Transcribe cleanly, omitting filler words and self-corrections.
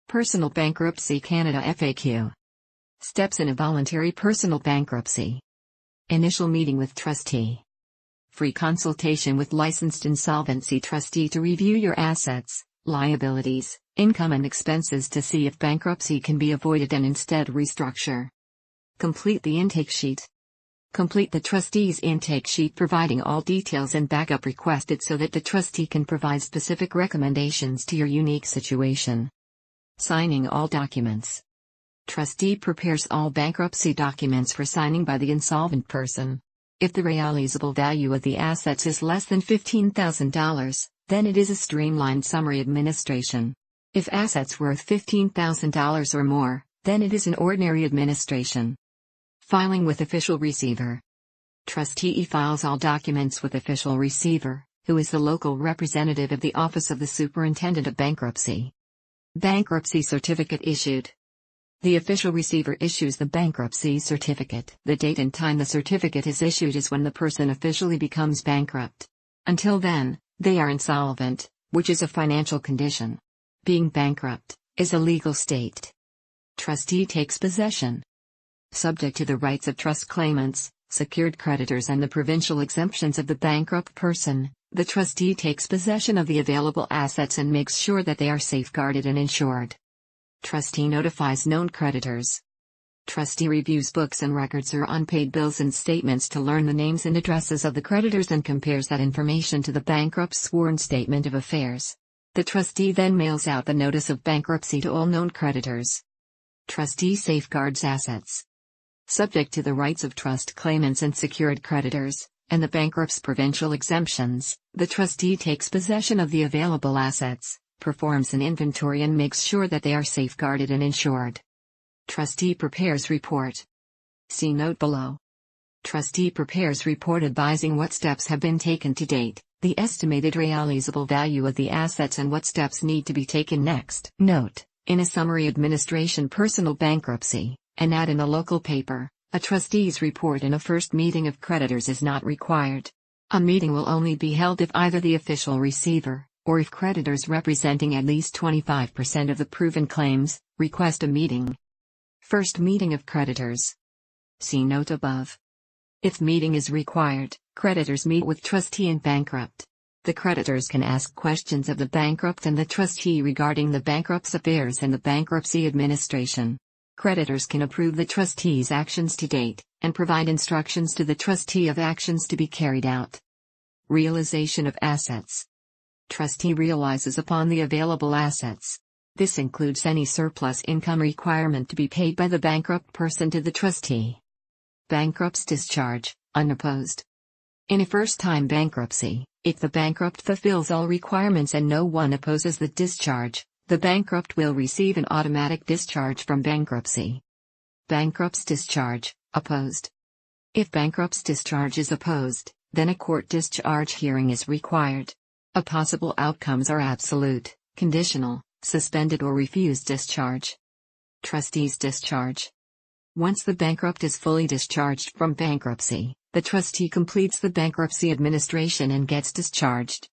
Personal Bankruptcy Canada FAQ. Steps in a voluntary personal bankruptcy. Initial meeting with trustee. Free consultation with licensed insolvency trustee to review your assets, liabilities, income and expenses to see if bankruptcy can be avoided and instead restructure. Complete the intake sheet. Complete the trustee's intake sheet providing all details and backup requested so that the trustee can provide specific recommendations to your unique situation. Signing all documents. Trustee prepares all bankruptcy documents for signing by the insolvent person. If the realizable value of the assets is less than $15,000, then it is a streamlined summary administration. If assets worth $15,000 or more, then it is an ordinary administration. Filing with official receiver. Trustee files all documents with official receiver, who is the local representative of the Office of the Superintendent of Bankruptcy. Bankruptcy certificate issued. The official receiver issues the bankruptcy certificate. The date and time the certificate is issued is when the person officially becomes bankrupt. Until then, they are insolvent, which is a financial condition. Being bankrupt is a legal state. Trustee takes possession. Subject to the rights of trust claimants, secured creditors and the provincial exemptions of the bankrupt person, the trustee takes possession of the available assets and makes sure that they are safeguarded and insured. Trustee notifies known creditors. Trustee reviews books and records or unpaid bills and statements to learn the names and addresses of the creditors and compares that information to the bankrupt's sworn statement of affairs. The trustee then mails out the notice of bankruptcy to all known creditors. Trustee safeguards assets. Subject to the rights of trust claimants and secured creditors, and the bankrupt's provincial exemptions, the trustee takes possession of the available assets, performs an inventory and makes sure that they are safeguarded and insured. Trustee prepares report. See note below. Trustee prepares report advising what steps have been taken to date, the estimated realizable value of the assets and what steps need to be taken next. Note, in a summary administration personal bankruptcy, an ad in a local paper, a trustee's report in a first meeting of creditors is not required. A meeting will only be held if either the official receiver, or if creditors representing at least 25% of the proven claims, request a meeting. First meeting of creditors. See note above. If meeting is required, creditors meet with trustee and bankrupt. The creditors can ask questions of the bankrupt and the trustee regarding the bankrupt's affairs and the bankruptcy administration. Creditors can approve the trustee's actions to date, and provide instructions to the trustee of actions to be carried out. Realization of assets. Trustee realizes upon the available assets. This includes any surplus income requirement to be paid by the bankrupt person to the trustee. Bankrupt's discharge, unopposed. In a first-time bankruptcy, if the bankrupt fulfills all requirements and no one opposes the discharge, the bankrupt will receive an automatic discharge from bankruptcy. Bankrupt's discharge, opposed. If bankrupt's discharge is opposed, then a court discharge hearing is required. Possible outcomes are absolute, conditional, suspended or refused discharge. Trustee's discharge. Once the bankrupt is fully discharged from bankruptcy, the trustee completes the bankruptcy administration and gets discharged.